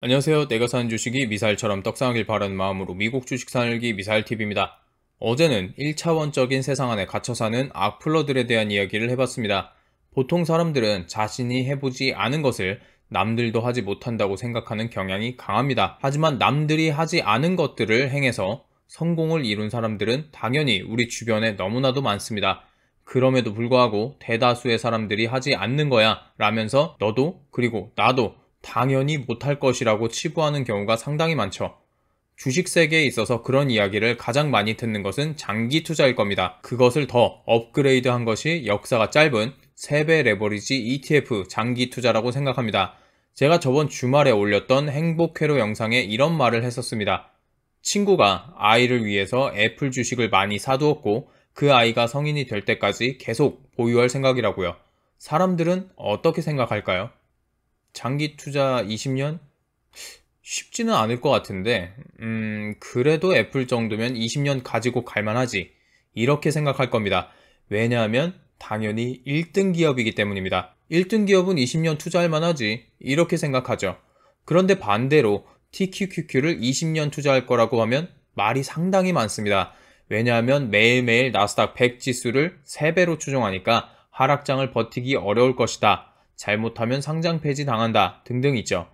안녕하세요. 내가 사는 주식이 미사일처럼 떡상하길 바라는 마음으로 미국 주식 사늘기 미사일TV입니다. 어제는 1차원적인 세상 안에 갇혀 사는 악플러들에 대한 이야기를 해봤습니다. 보통 사람들은 자신이 해보지 않은 것을 남들도 하지 못한다고 생각하는 경향이 강합니다. 하지만 남들이 하지 않은 것들을 행해서 성공을 이룬 사람들은 당연히 우리 주변에 너무나도 많습니다. 그럼에도 불구하고 대다수의 사람들이 하지 않는 거야 라면서 너도 그리고 나도 당연히 못할 것이라고 치부하는 경우가 상당히 많죠. 주식 세계에 있어서 그런 이야기를 가장 많이 듣는 것은 장기 투자일 겁니다. 그것을 더 업그레이드한 것이 역사가 짧은 3배 레버리지 ETF 장기 투자라고 생각합니다. 제가 저번 주말에 올렸던 행복회로 영상에 이런 말을 했었습니다. 친구가 아이를 위해서 애플 주식을 많이 사두었고 그 아이가 성인이 될 때까지 계속 보유할 생각이라고요. 사람들은 어떻게 생각할까요? 장기 투자 20년? 쉽지는 않을 것 같은데, 그래도 애플 정도면 20년 가지고 갈만하지. 이렇게 생각할 겁니다. 왜냐하면 당연히 1등 기업이기 때문입니다. 1등 기업은 20년 투자할 만하지. 이렇게 생각하죠. 그런데 반대로 TQQQ를 20년 투자할 거라고 하면 말이 상당히 많습니다. 왜냐하면 매일매일 나스닥 100 지수를 3배로 추종하니까 하락장을 버티기 어려울 것이다. 잘못하면 상장 폐지 당한다 등등 있죠.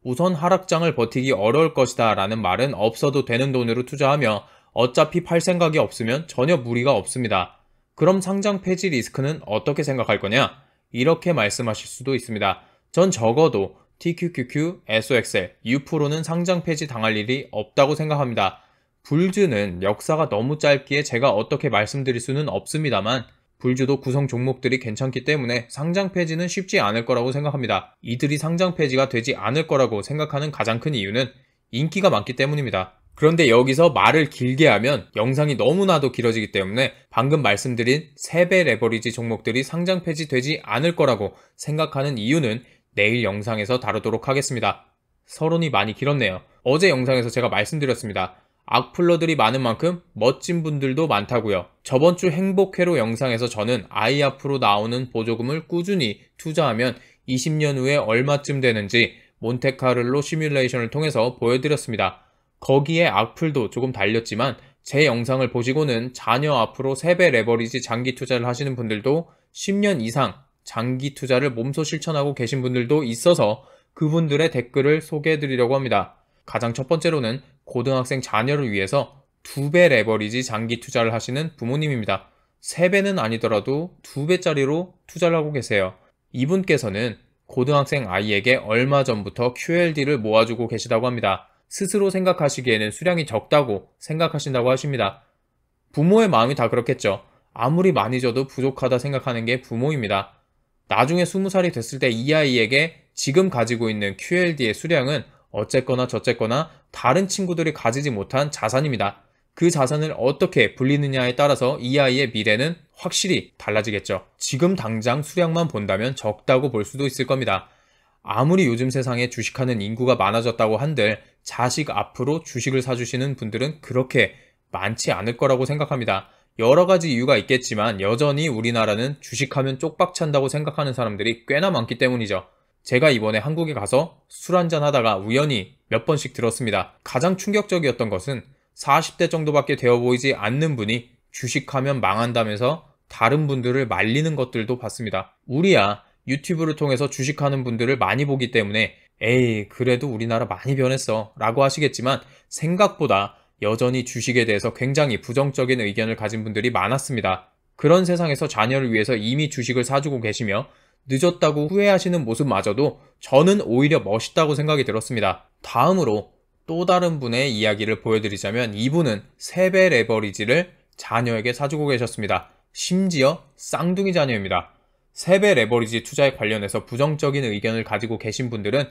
우선 하락장을 버티기 어려울 것이다 라는 말은 없어도 되는 돈으로 투자하며 어차피 팔 생각이 없으면 전혀 무리가 없습니다. 그럼 상장 폐지 리스크는 어떻게 생각할 거냐? 이렇게 말씀하실 수도 있습니다. 전 적어도 TQQQ, SOXL, U-PRO는 상장 폐지 당할 일이 없다고 생각합니다. 불즈는 역사가 너무 짧기에 제가 어떻게 말씀드릴 수는 없습니다만 불주도 구성 종목들이 괜찮기 때문에 상장 폐지는 쉽지 않을 거라고 생각합니다. 이들이 상장 폐지가 되지 않을 거라고 생각하는 가장 큰 이유는 인기가 많기 때문입니다. 그런데 여기서 말을 길게 하면 영상이 너무나도 길어지기 때문에 방금 말씀드린 3배 레버리지 종목들이 상장 폐지되지 않을 거라고 생각하는 이유는 내일 영상에서 다루도록 하겠습니다. 서론이 많이 길었네요. 어제 영상에서 제가 말씀드렸습니다. 악플러들이 많은 만큼 멋진 분들도 많다고요. 저번 주 행복회로 영상에서 저는 아이 앞으로 나오는 보조금을 꾸준히 투자하면 20년 후에 얼마쯤 되는지 몬테카를로 시뮬레이션을 통해서 보여드렸습니다. 거기에 악플도 조금 달렸지만 제 영상을 보시고는 자녀 앞으로 3배 레버리지 장기 투자를 하시는 분들도 10년 이상 장기 투자를 몸소 실천하고 계신 분들도 있어서 그분들의 댓글을 소개해드리려고 합니다. 가장 첫 번째로는 고등학생 자녀를 위해서 2배 레버리지 장기 투자를 하시는 부모님입니다. 3배는 아니더라도 2배짜리로 투자를 하고 계세요. 이분께서는 고등학생 아이에게 얼마 전부터 QLD를 모아주고 계시다고 합니다. 스스로 생각하시기에는 수량이 적다고 생각하신다고 하십니다. 부모의 마음이 다 그렇겠죠. 아무리 많이 줘도 부족하다 생각하는 게 부모입니다. 나중에 20살이 됐을 때 이 아이에게 지금 가지고 있는 QLD의 수량은 어쨌거나 저쨌거나 다른 친구들이 가지지 못한 자산입니다. 그 자산을 어떻게 불리느냐에 따라서 이 아이의 미래는 확실히 달라지겠죠. 지금 당장 수량만 본다면 적다고 볼 수도 있을 겁니다. 아무리 요즘 세상에 주식하는 인구가 많아졌다고 한들 자식 앞으로 주식을 사주시는 분들은 그렇게 많지 않을 거라고 생각합니다. 여러 가지 이유가 있겠지만 여전히 우리나라는 주식하면 쪽박찬다고 생각하는 사람들이 꽤나 많기 때문이죠. 제가 이번에 한국에 가서 술 한잔 하다가 우연히 몇 번씩 들었습니다. 가장 충격적이었던 것은 40대 정도밖에 되어 보이지 않는 분이 주식하면 망한다면서 다른 분들을 말리는 것들도 봤습니다. 우리야 유튜브를 통해서 주식하는 분들을 많이 보기 때문에 에이 그래도 우리나라 많이 변했어 라고 하시겠지만 생각보다 여전히 주식에 대해서 굉장히 부정적인 의견을 가진 분들이 많았습니다. 그런 세상에서 자녀를 위해서 이미 주식을 사주고 계시며 늦었다고 후회하시는 모습마저도 저는 오히려 멋있다고 생각이 들었습니다. 다음으로 또 다른 분의 이야기를 보여드리자면 이분은 3배 레버리지를 자녀에게 사주고 계셨습니다. 심지어 쌍둥이 자녀입니다. 3배 레버리지 투자에 관련해서 부정적인 의견을 가지고 계신 분들은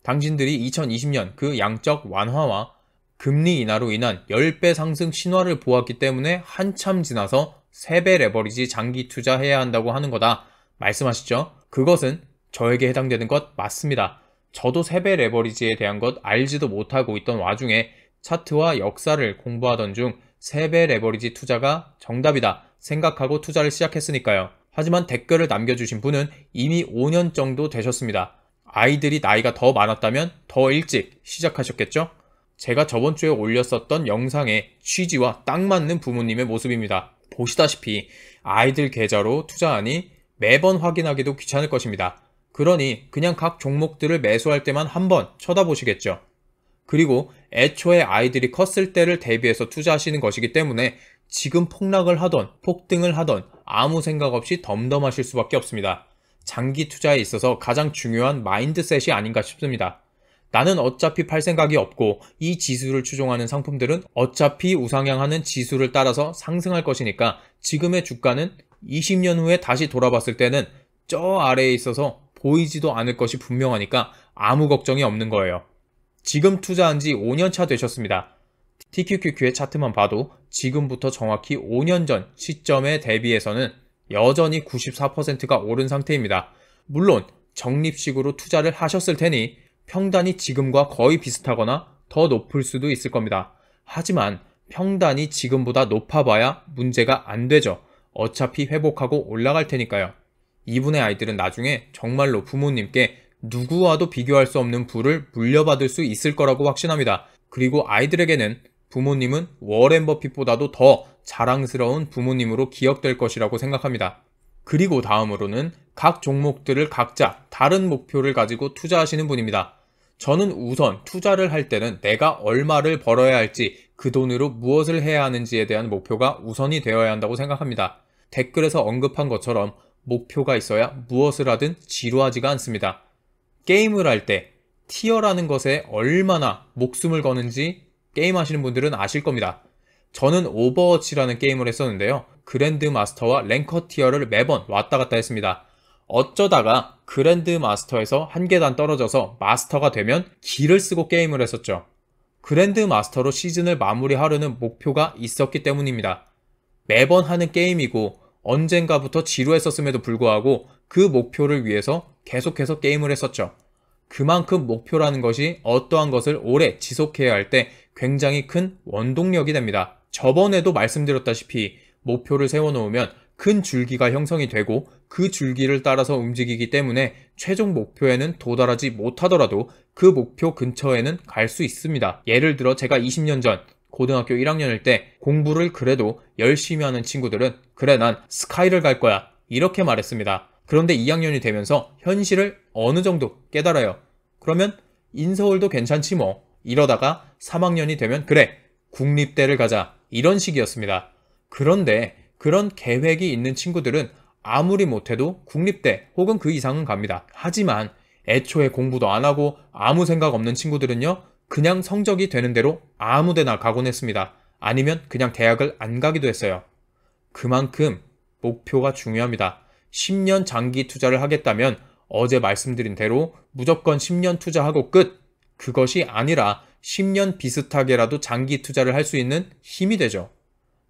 당신들이 2020년 그 양적 완화와 금리 인하로 인한 10배 상승 신화를 보았기 때문에 한참 지나서 3배 레버리지 장기 투자해야 한다고 하는 거다 말씀하시죠? 그것은 저에게 해당되는 것 맞습니다. 저도 3배 레버리지에 대한 것 알지도 못하고 있던 와중에 차트와 역사를 공부하던 중 3배 레버리지 투자가 정답이다 생각하고 투자를 시작했으니까요. 하지만 댓글을 남겨주신 분은 이미 5년 정도 되셨습니다. 아이들이 나이가 더 많았다면 더 일찍 시작하셨겠죠? 제가 저번 주에 올렸었던 영상의 취지와 딱 맞는 부모님의 모습입니다. 보시다시피 아이들 계좌로 투자하니 매번 확인하기도 귀찮을 것입니다. 그러니 그냥 각 종목들을 매수할 때만 한번 쳐다보시겠죠. 그리고 애초에 아이들이 컸을 때를 대비해서 투자하시는 것이기 때문에 지금 폭락을 하던 폭등을 하던 아무 생각 없이 덤덤하실 수밖에 없습니다. 장기 투자에 있어서 가장 중요한 마인드셋이 아닌가 싶습니다. 나는 어차피 팔 생각이 없고 이 지수를 추종하는 상품들은 어차피 우상향하는 지수를 따라서 상승할 것이니까 지금의 주가는 20년 후에 다시 돌아봤을 때는 저 아래에 있어서 보이지도 않을 것이 분명하니까 아무 걱정이 없는 거예요. 지금 투자한 지 5년 차 되셨습니다. TQQQ의 차트만 봐도 지금부터 정확히 5년 전 시점에 대비해서는 여전히 94%가 오른 상태입니다. 물론 적립식으로 투자를 하셨을 테니 평단이 지금과 거의 비슷하거나 더 높을 수도 있을 겁니다. 하지만 평단이 지금보다 높아봐야 문제가 안 되죠. 어차피 회복하고 올라갈 테니까요. 이분의 아이들은 나중에 정말로 부모님께 누구와도 비교할 수 없는 부를 물려받을 수 있을 거라고 확신합니다. 그리고 아이들에게는 부모님은 워렌 버핏보다도 더 자랑스러운 부모님으로 기억될 것이라고 생각합니다. 그리고 다음으로는 각 종목들을 각자 다른 목표를 가지고 투자하시는 분입니다. 저는 우선 투자를 할 때는 내가 얼마를 벌어야 할지 그 돈으로 무엇을 해야 하는지에 대한 목표가 우선이 되어야 한다고 생각합니다. 댓글에서 언급한 것처럼 목표가 있어야 무엇을 하든 지루하지가 않습니다. 게임을 할 때 티어라는 것에 얼마나 목숨을 거는지 게임하시는 분들은 아실 겁니다. 저는 오버워치라는 게임을 했었는데요. 그랜드 마스터와 랭커 티어를 매번 왔다 갔다 했습니다. 어쩌다가 그랜드 마스터에서 한 계단 떨어져서 마스터가 되면 기를 쓰고 게임을 했었죠. 그랜드 마스터로 시즌을 마무리하려는 목표가 있었기 때문입니다. 매번 하는 게임이고 언젠가부터 지루했었음에도 불구하고 그 목표를 위해서 계속해서 게임을 했었죠. 그만큼 목표라는 것이 어떠한 것을 오래 지속해야 할 때 굉장히 큰 원동력이 됩니다. 저번에도 말씀드렸다시피 목표를 세워놓으면 큰 줄기가 형성이 되고 그 줄기를 따라서 움직이기 때문에 최종 목표에는 도달하지 못하더라도 그 목표 근처에는 갈 수 있습니다. 예를 들어 제가 20년 전 고등학교 1학년일 때 공부를 그래도 열심히 하는 친구들은 그래 난 스카이를 갈 거야 이렇게 말했습니다. 그런데 2학년이 되면서 현실을 어느 정도 깨달아요. 그러면 인서울도 괜찮지 뭐 이러다가 3학년이 되면 그래 국립대를 가자 이런 식이었습니다. 그런데 그런 계획이 있는 친구들은 아무리 못해도 국립대 혹은 그 이상은 갑니다. 하지만 애초에 공부도 안 하고 아무 생각 없는 친구들은요 그냥 성적이 되는 대로 아무 데나 가곤 했습니다. 아니면 그냥 대학을 안 가기도 했어요. 그만큼 목표가 중요합니다. 10년 장기 투자를 하겠다면 어제 말씀드린 대로 무조건 10년 투자하고 끝! 그것이 아니라 10년 비슷하게라도 장기 투자를 할 수 있는 힘이 되죠.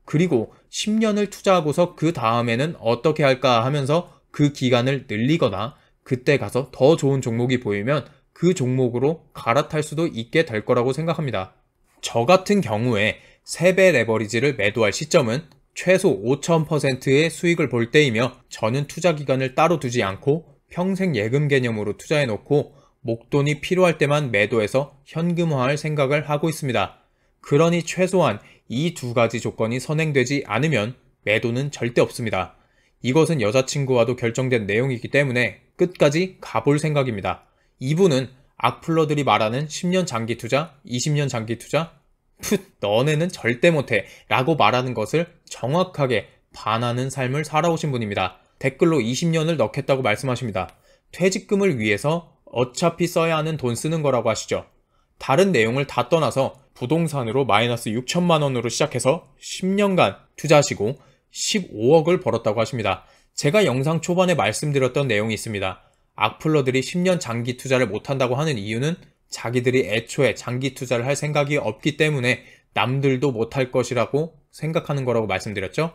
그리고 10년을 투자하고서 그 다음에는 어떻게 할까 하면서 그 기간을 늘리거나 그때 가서 더 좋은 종목이 보이면 그 종목으로 갈아탈 수도 있게 될 거라고 생각합니다. 저 같은 경우에 3배 레버리지를 매도할 시점은 최소 5000%의 수익을 볼 때이며 저는 투자 기간을 따로 두지 않고 평생 예금 개념으로 투자해 놓고 목돈이 필요할 때만 매도해서 현금화할 생각을 하고 있습니다. 그러니 최소한 이 두 가지 조건이 선행되지 않으면 매도는 절대 없습니다. 이것은 여자친구와도 결정된 내용이기 때문에 끝까지 가볼 생각입니다. 이분은 악플러들이 말하는 10년 장기 투자, 20년 장기 투자, 너네는 절대 못해 라고 말하는 것을 정확하게 반하는 삶을 살아오신 분입니다. 댓글로 20년을 넣겠다고 말씀하십니다. 퇴직금을 위해서 어차피 써야 하는 돈 쓰는 거라고 하시죠. 다른 내용을 다 떠나서 부동산으로 마이너스 6천만 원으로 시작해서 10년간 투자하시고 15억을 벌었다고 하십니다. 제가 영상 초반에 말씀드렸던 내용이 있습니다. 악플러들이 10년 장기 투자를 못한다고 하는 이유는 자기들이 애초에 장기 투자를 할 생각이 없기 때문에 남들도 못할 것이라고 생각하는 거라고 말씀드렸죠.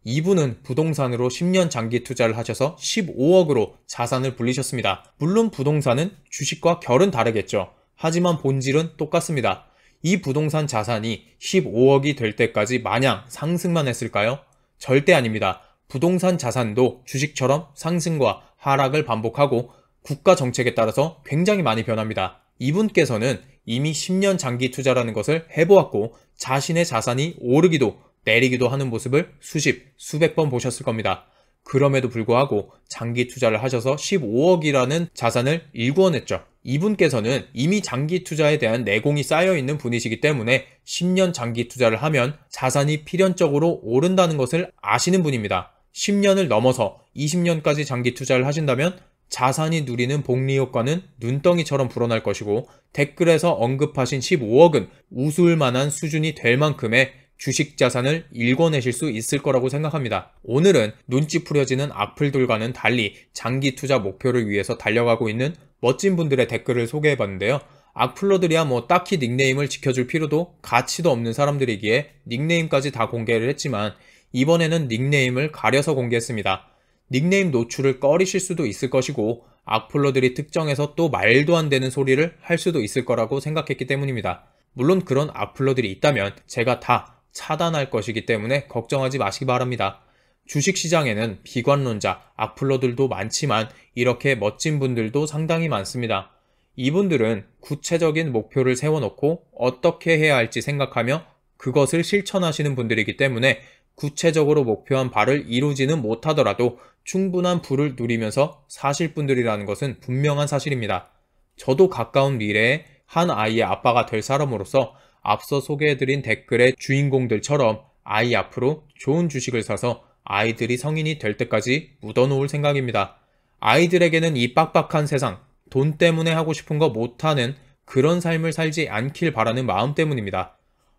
이분은 부동산으로 10년 장기 투자를 하셔서 15억으로 자산을 불리셨습니다. 물론 부동산은 주식과 결은 다르겠죠. 하지만 본질은 똑같습니다. 이 부동산 자산이 15억이 될 때까지 마냥 상승만 했을까요? 절대 아닙니다. 부동산 자산도 주식처럼 상승과 하락을 반복하고 국가 정책에 따라서 굉장히 많이 변합니다. 이분께서는 이미 10년 장기 투자라는 것을 해보았고 자신의 자산이 오르기도 내리기도 하는 모습을 수백 번 보셨을 겁니다. 그럼에도 불구하고 장기 투자를 하셔서 15억이라는 자산을 일구어냈죠. 이분께서는 이미 장기 투자에 대한 내공이 쌓여있는 분이시기 때문에 10년 장기 투자를 하면 자산이 필연적으로 오른다는 것을 아시는 분입니다. 10년을 넘어서 20년까지 장기 투자를 하신다면 자산이 누리는 복리 효과는 눈덩이처럼 불어날 것이고 댓글에서 언급하신 15억은 웃을 만한 수준이 될 만큼의 주식 자산을 일궈내실 수 있을 거라고 생각합니다. 오늘은 눈치 풀려지는 악플들과는 달리 장기 투자 목표를 위해서 달려가고 있는 멋진 분들의 댓글을 소개해봤는데요. 악플러들이야 뭐 딱히 닉네임을 지켜줄 필요도 가치도 없는 사람들이기에 닉네임까지 다 공개를 했지만 이번에는 닉네임을 가려서 공개했습니다. 닉네임 노출을 꺼리실 수도 있을 것이고 악플러들이 특정해서 또 말도 안 되는 소리를 할 수도 있을 거라고 생각했기 때문입니다. 물론 그런 악플러들이 있다면 제가 다 차단할 것이기 때문에 걱정하지 마시기 바랍니다. 주식시장에는 비관론자, 악플러들도 많지만 이렇게 멋진 분들도 상당히 많습니다. 이분들은 구체적인 목표를 세워놓고 어떻게 해야 할지 생각하며 그것을 실천하시는 분들이기 때문에 구체적으로 목표한 바를 이루지는 못하더라도 충분한 부를 누리면서 사실 분들이라는 것은 분명한 사실입니다. 저도 가까운 미래에 한 아이의 아빠가 될 사람으로서 앞서 소개해드린 댓글의 주인공들처럼 아이 앞으로 좋은 주식을 사서 아이들이 성인이 될 때까지 묻어놓을 생각입니다. 아이들에게는 이 빡빡한 세상, 돈 때문에 하고 싶은 거 못하는 그런 삶을 살지 않길 바라는 마음 때문입니다.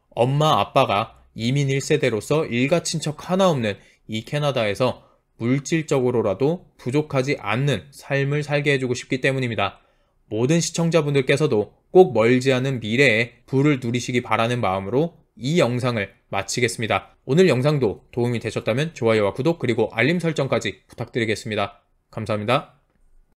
엄마 아빠가 이민 1세대로서 일가 친척 하나 없는 이 캐나다에서 물질적으로라도 부족하지 않는 삶을 살게 해주고 싶기 때문입니다. 모든 시청자분들께서도 꼭 멀지 않은 미래에 부를 누리시기 바라는 마음으로 이 영상을 마치겠습니다. 오늘 영상도 도움이 되셨다면 좋아요와 구독 그리고 알림 설정까지 부탁드리겠습니다. 감사합니다.